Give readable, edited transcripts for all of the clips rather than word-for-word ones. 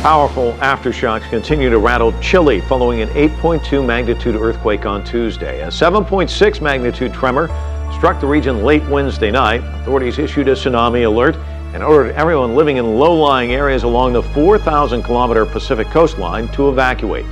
Powerful aftershocks continue to rattle Chile following an 8.2 magnitude earthquake on Tuesday. A 7.6 magnitude tremor struck the region late Wednesday night. Authorities issued a tsunami alert and ordered everyone living in low-lying areas along the 4,000-kilometer Pacific coastline to evacuate.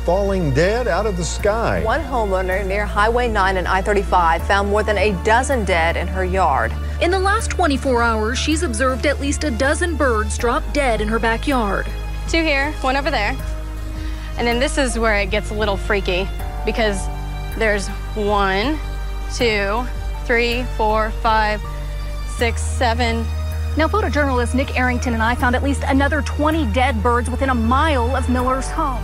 Falling dead out of the sky. One homeowner near Highway 9 and I-35 found more than a dozen dead in her yard. In the last 24 hours, she's observed at least a dozen birds drop dead in her backyard. 2 here, 1 over there. And then this is where it gets a little freaky because there's 1, 2, 3, 4, 5, 6, 7. Now, photojournalist Nick Arrington and I found at least another 20 dead birds within a mile of Miller's home.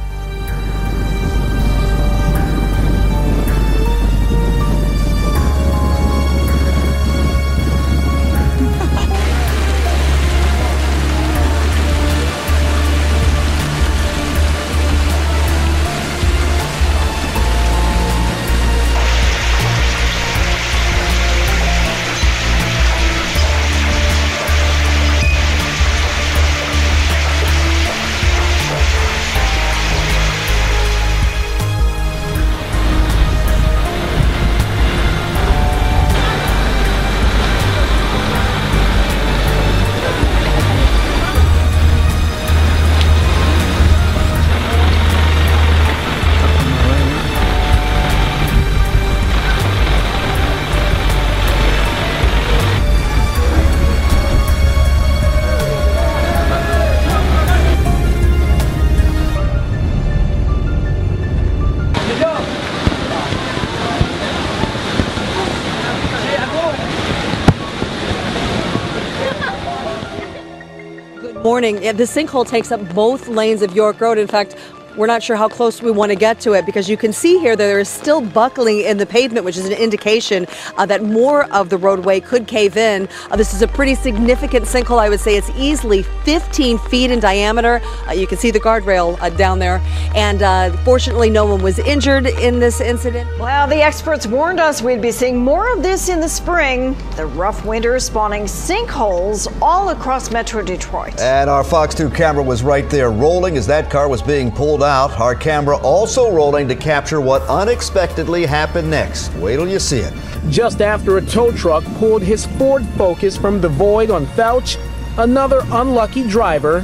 Morning. The sinkhole takes up both lanes of York Road. In fact, we're not sure how close we want to get to it because you can see here that there is still buckling in the pavement, which is an indication that more of the roadway could cave in. This is a pretty significant sinkhole. I would say it's easily 15 feet in diameter. You can see the guardrail down there. And fortunately, no one was injured in this incident. Well, the experts warned us we'd be seeing more of this in the spring. The rough winter spawning sinkholes all across Metro Detroit. And our Fox 2 camera was right there rolling as that car was being pulled out. Our camera also rolling to capture what unexpectedly happened next. Wait till you see it. Just after a tow truck pulled his Ford Focus from the void on Felch, another unlucky driver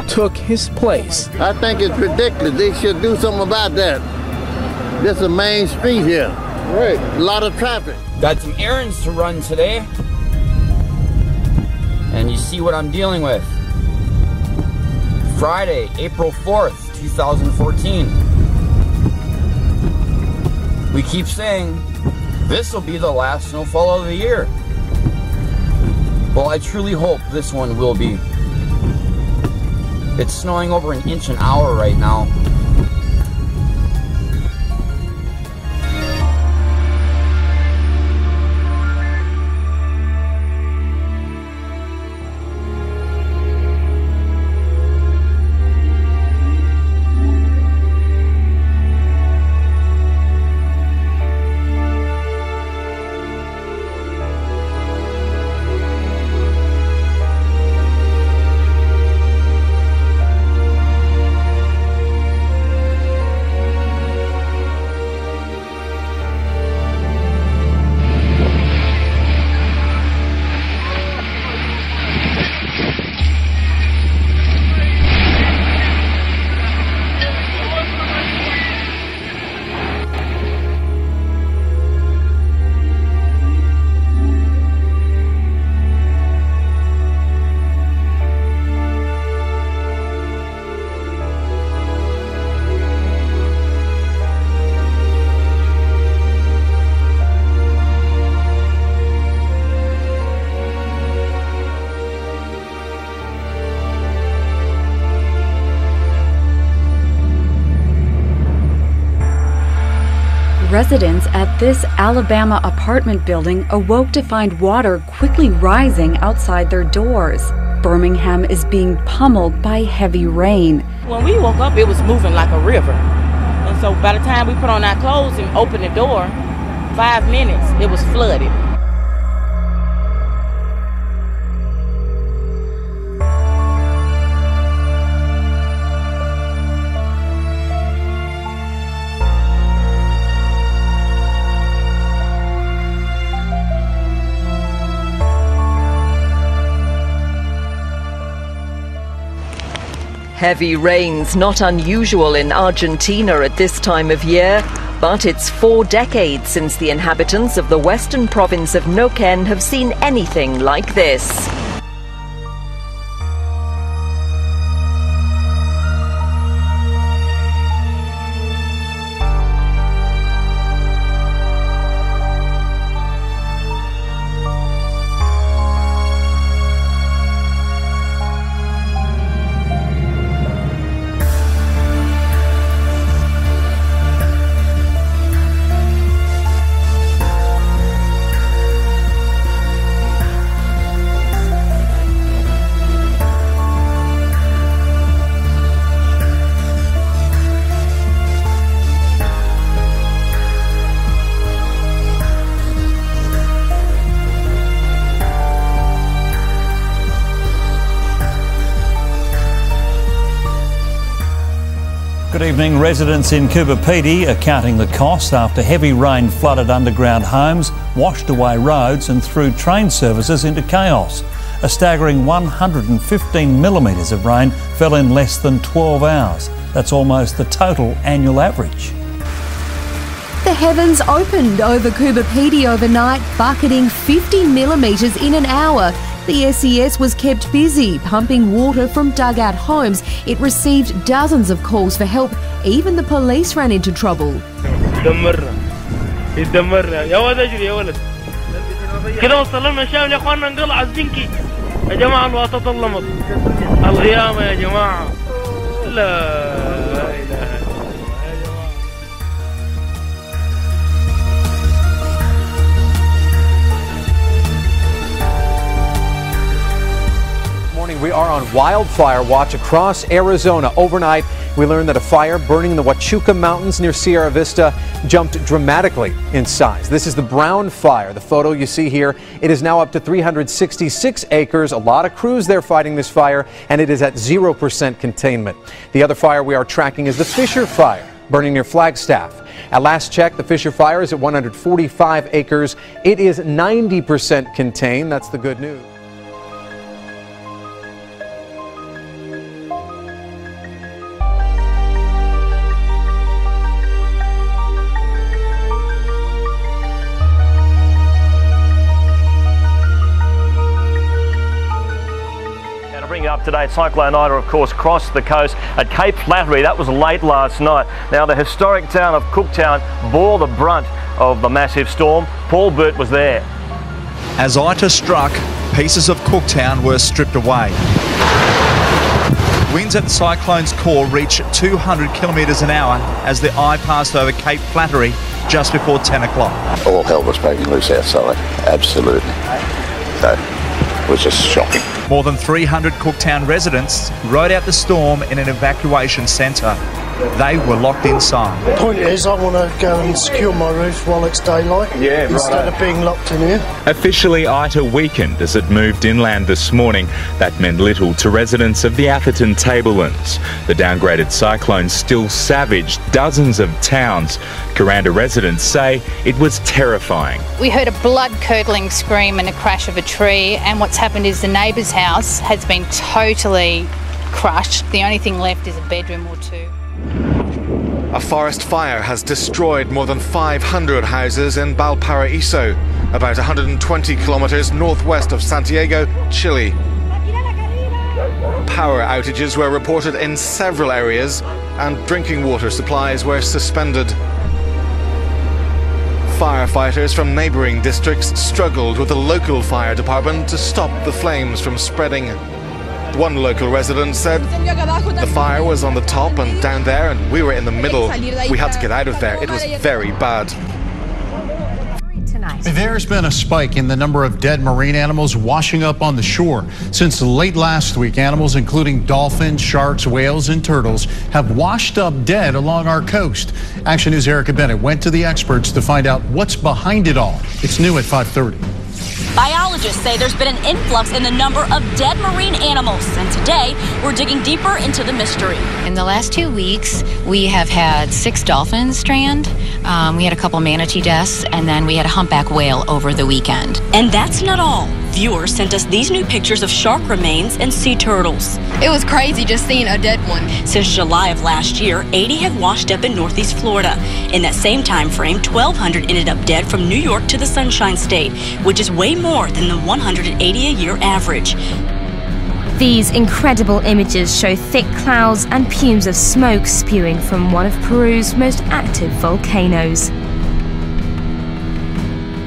took his place. I think it's ridiculous. They should do something about that. This is a main street here. Right. A lot of traffic. Got some errands to run today. And you see what I'm dealing with. Friday, April 4th, 2014. We keep saying this will be the last snowfall of the year. Well, I truly hope this one will be. It's snowing over an inch an hour right now. Residents at this Alabama apartment building awoke to find water quickly rising outside their doors. Birmingham is being pummeled by heavy rain. When we woke up, it was moving like a river. And so by the time we put on our clothes and opened the door, 5 minutes, it was flooded. Heavy rains, not unusual in Argentina at this time of year, but it's 4 decades since the inhabitants of the western province of Neuquén have seen anything like this. Good evening. Residents in Coober are counting the cost after heavy rain flooded underground homes, washed away roads and threw train services into chaos. A staggering 115 millimetres of rain fell in less than 12 hours. That's almost the total annual average. The heavens opened over Coober overnight, bucketing 50 millimetres in an hour. The SES was kept busy pumping water from dugout homes. It received dozens of calls for help. Even the police ran into trouble. We are on wildfire watch across Arizona. Overnight, we learned that a fire burning in the Huachuca Mountains near Sierra Vista jumped dramatically in size. This is the Brown Fire. The photo you see here, it is now up to 366 acres. A lot of crews there fighting this fire, and it is at 0% containment. The other fire we are tracking is the Fisher Fire, burning near Flagstaff. At last check, the Fisher Fire is at 145 acres. It is 90% contained. That's the good news. Up-to-date Cyclone Ida, of course, crossed the coast at Cape Flattery. That was late last night. Now the historic town of Cooktown bore the brunt of the massive storm. Paul Burt was there. As Ida struck, pieces of Cooktown were stripped away. Winds at the cyclone's core reached 200 kilometres an hour as the eye passed over Cape Flattery just before 10 o'clock. All hell was breaking loose outside, absolutely. So it was just shocking. More than 300 Cooktown residents rode out the storm in an evacuation centre. They were locked inside. The point is, I want to go and secure my roof while it's daylight, instead of being locked in here. Officially, Ida weakened as it moved inland this morning. That meant little to residents of the Atherton Tablelands. The downgraded cyclone still savaged dozens of towns. Kuranda residents say it was terrifying. We heard a blood-curdling scream and a crash of a tree, and what's happened is the neighbour's house has been totally crushed. The only thing left is a bedroom or two. A forest fire has destroyed more than 500 houses in Valparaiso, about 120 kilometers northwest of Santiago, Chile. Power outages were reported in several areas and drinking water supplies were suspended. Firefighters from neighbouring districts struggled with the local fire department to stop the flames from spreading. One local resident said the fire was on the top and down there, and we were in the middle. We had to get out of there. It was very bad. There's been a spike in the number of dead marine animals washing up on the shore. Since late last week, animals including dolphins, sharks, whales, and turtles have washed up dead along our coast. Action News' Erica Bennett went to the experts to find out what's behind it all. It's new at 5:30. Biologists say there's been an influx in the number of dead marine animals, and today we're digging deeper into the mystery. In the last 2 weeks, we have had 6 dolphins strand, we had a couple manatee deaths, and then we had a humpback whale over the weekend. And that's not all. Viewers sent us these new pictures of shark remains and sea turtles. It was crazy just seeing a dead one. Since July of last year, 80 have washed up in Northeast Florida. In that same time frame, 1,200 ended up dead from New York to the Sunshine State, which is way more than the 180 a year average. These incredible images show thick clouds and fumes of smoke spewing from one of Peru's most active volcanoes.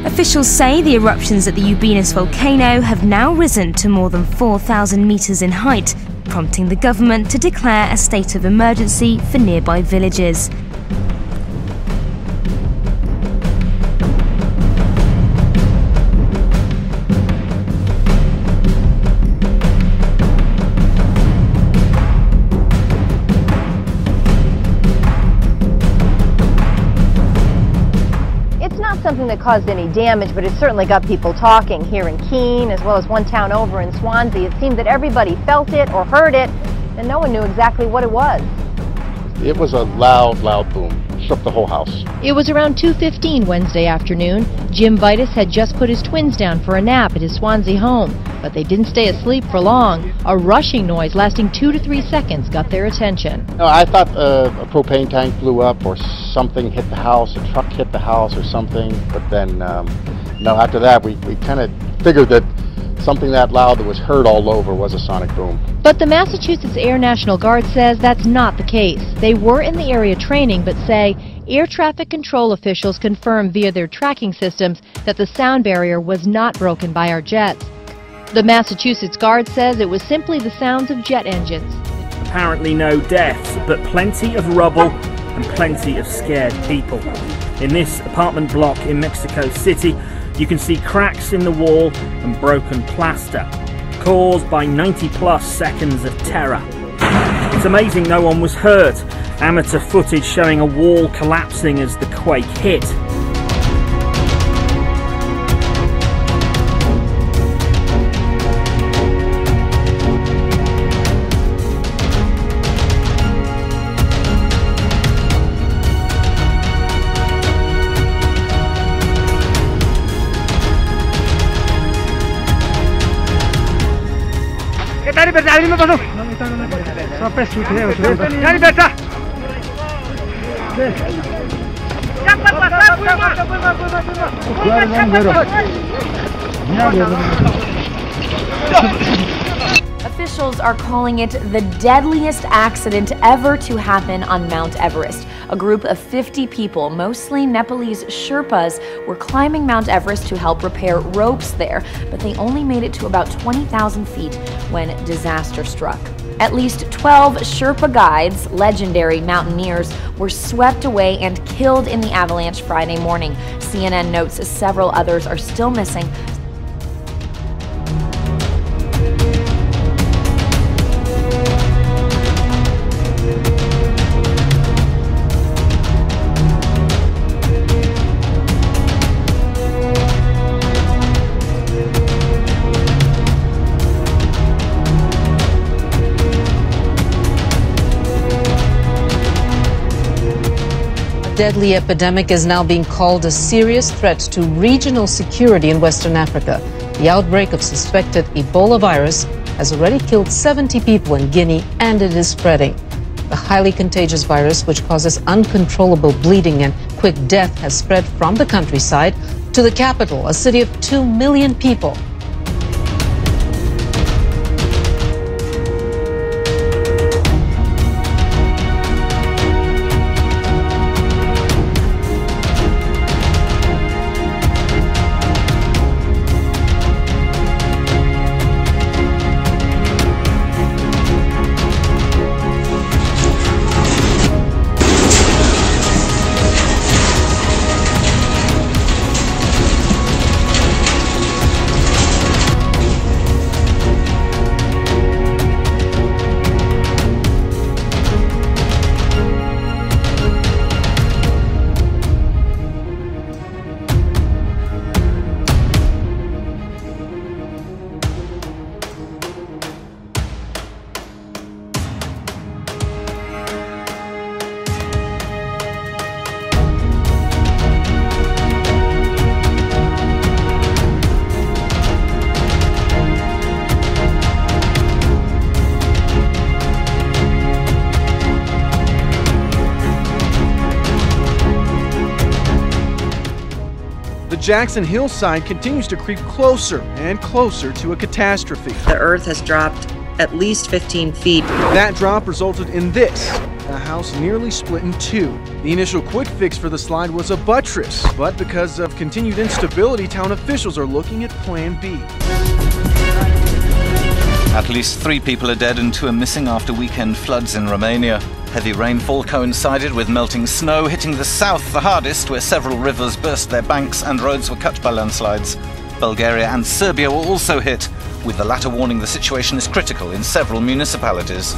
Officials say the eruptions at the Ubinas volcano have now risen to more than 4,000 meters in height, prompting the government to declare a state of emergency for nearby villages. Something that caused any damage, but it certainly got people talking here in Keene, as well as one town over in Swansea. It seemed that everybody felt it or heard it, and no one knew exactly what it was. It was a loud, loud boom. Shook the whole house. It was around 2:15 Wednesday afternoon. Jim Vitus had just put his twins down for a nap at his Swansea home, but they didn't stay asleep for long. A rushing noise lasting 2 to 3 seconds got their attention. No, I thought a propane tank blew up or something hit the house, a truck hit the house or something, but then, no, after that we kind of figured that something that loud that was heard all over was a sonic boom. But the Massachusetts Air National Guard says that's not the case. They were in the area training, but say air traffic control officials confirmed via their tracking systems that the sound barrier was not broken by our jets. The Massachusetts Guard says it was simply the sounds of jet engines. Apparently no deaths, but plenty of rubble and plenty of scared people. In this apartment block in Mexico City, you can see cracks in the wall and broken plaster, caused by 90+ seconds of terror. It's amazing no one was hurt. Amateur footage showing a wall collapsing as the quake hit. Officials are calling it the deadliest accident ever to happen on Mount Everest. A group of 50 people, mostly Nepalese Sherpas, were climbing Mount Everest to help repair ropes there, but they only made it to about 20,000 feet when disaster struck. At least 12 Sherpa guides, legendary mountaineers, were swept away and killed in the avalanche Friday morning. CNN notes several others are still missing. Deadly epidemic is now being called a serious threat to regional security in Western Africa. The outbreak of suspected Ebola virus has already killed 70 people in Guinea, and it is spreading. The highly contagious virus, which causes uncontrollable bleeding and quick death, has spread from the countryside to the capital, a city of 2 million people. Jackson hillside continues to creep closer and closer to a catastrophe. The earth has dropped at least 15 feet. That drop resulted in this, a house nearly split in two. The initial quick fix for the slide was a buttress, but because of continued instability, town officials are looking at Plan B. At least 3 people are dead and 2 are missing after weekend floods in Romania. Heavy rainfall coincided with melting snow, hitting the south the hardest, where several rivers burst their banks and roads were cut by landslides. Bulgaria and Serbia were also hit, with the latter warning the situation is critical in several municipalities.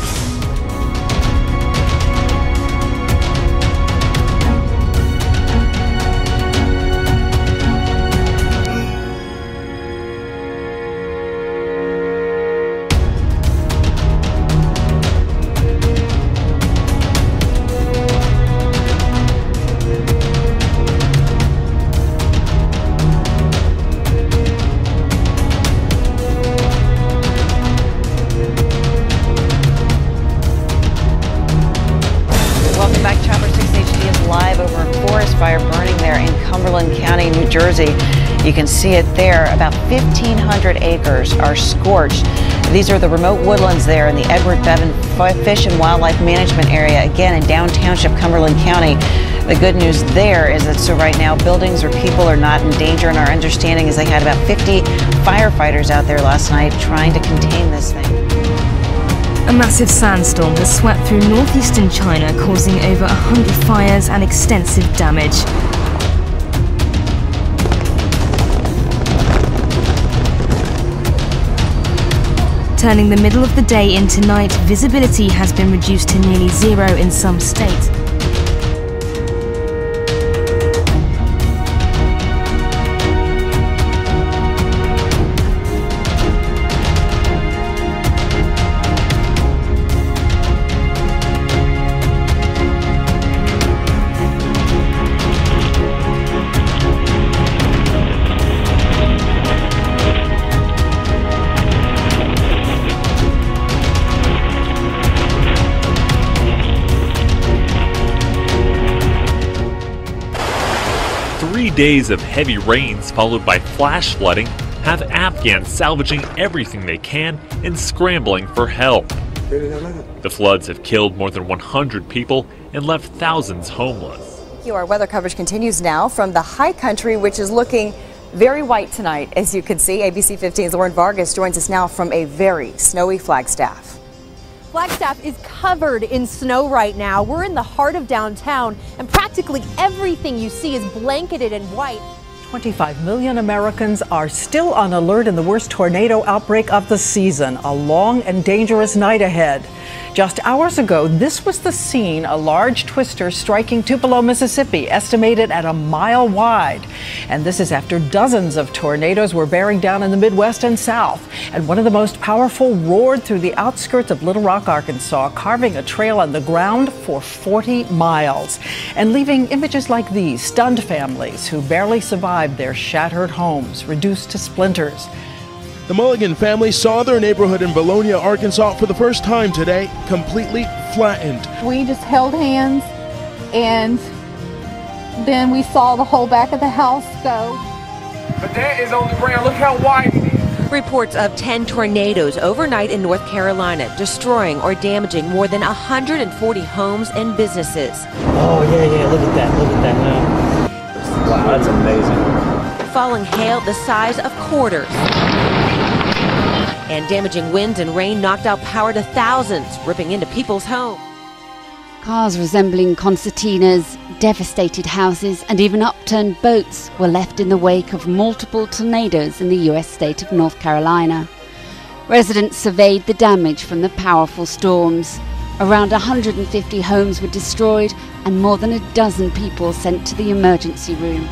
Jersey. You can see it there. About 1,500 acres are scorched. These are the remote woodlands there in the Edward Bevan Fish and Wildlife Management Area, again in down township Cumberland County. The good news there is that so right now buildings or people are not in danger, and our understanding is they had about 50 firefighters out there last night trying to contain this thing. A massive sandstorm has swept through northeastern China, causing over 100 fires and extensive damage. Turning the middle of the day into night, visibility has been reduced to nearly zero in some states. Days of heavy rains followed by flash flooding have Afghans salvaging everything they can and scrambling for help. The floods have killed more than 100 people and left thousands homeless. Our weather coverage continues now from the high country, which is looking very white tonight. As you can see, ABC 15's Lauren Vargas joins us now from a very snowy Flagstaff. Flagstaff is covered in snow right now. We're in the heart of downtown, and practically everything you see is blanketed in white. 25 million Americans are still on alert in the worst tornado outbreak of the season. A long and dangerous night ahead. Just hours ago, this was the scene, a large twister striking Tupelo, Mississippi, estimated at a mile wide. And this is after dozens of tornadoes were bearing down in the Midwest and South. And one of the most powerful roared through the outskirts of Little Rock, Arkansas, carving a trail on the ground for 40 miles. And leaving images like these, stunned families who barely survived their shattered homes, reduced to splinters. The Mulligan family saw their neighborhood in Valonia, Arkansas for the first time today, completely flattened. We just held hands, and then we saw the whole back of the house go. But that is on the ground. Look how wide it is. Reports of 10 tornadoes overnight in North Carolina, destroying or damaging more than 140 homes and businesses. Oh, yeah, look at that now. Wow, that's amazing. Falling hail the size of quarters. And damaging winds and rain knocked out power to thousands, ripping into people's homes. Cars resembling concertinas, devastated houses, and even upturned boats were left in the wake of multiple tornadoes in the U.S. state of North Carolina. Residents surveyed the damage from the powerful storms. Around 150 homes were destroyed and more than a dozen people sent to the emergency room.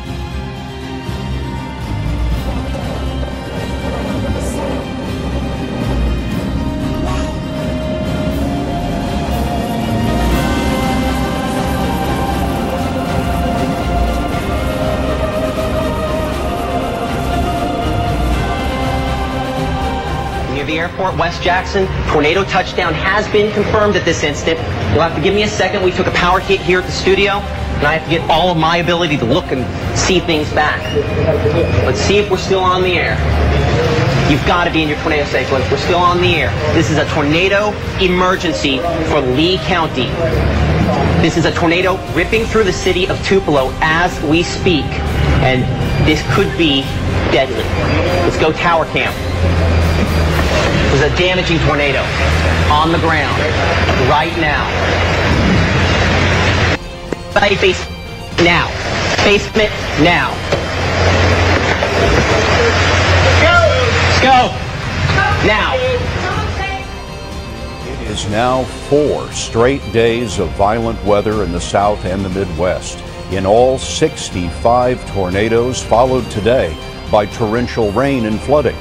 Airport, West Jackson. Tornado touchdown has been confirmed at this instant. You'll have to give me a second. We took a power hit here at the studio. and I have to get all of my ability to look and see things back. Let's see if we're still on the air. You've got to be in your tornado sequence. We're still on the air. This is a tornado emergency for Lee County. This is a tornado ripping through the city of Tupelo as we speak, and this could be deadly. Let's go tower cam. There's a damaging tornado on the ground right now. Face now. Basement now. Let's go. Now. It is now 4 straight days of violent weather in the South and the Midwest. In all, 65 tornadoes followed today by torrential rain and flooding.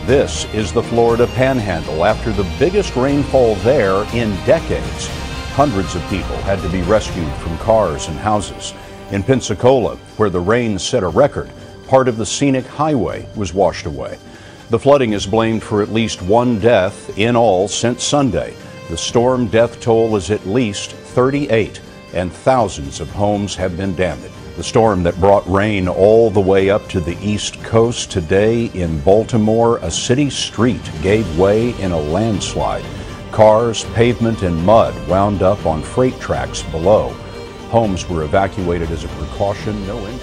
This is the Florida Panhandle after the biggest rainfall there in decades. Hundreds of people had to be rescued from cars and houses. In Pensacola, where the rain set a record, part of the scenic highway was washed away. The flooding is blamed for at least 1 death in all since Sunday. The storm death toll is at least 38, and thousands of homes have been damaged. The storm that brought rain all the way up to the East Coast today in Baltimore, a city street gave way in a landslide. Cars, pavement, and mud wound up on freight tracks below. Homes were evacuated as a precaution, no injuries.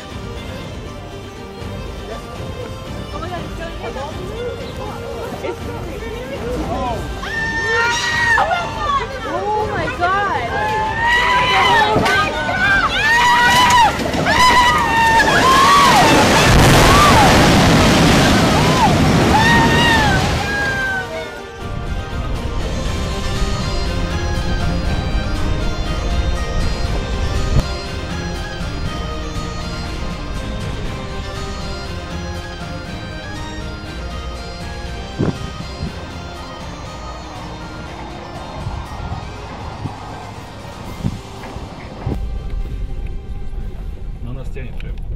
Oh my God! No nas tiene, creo.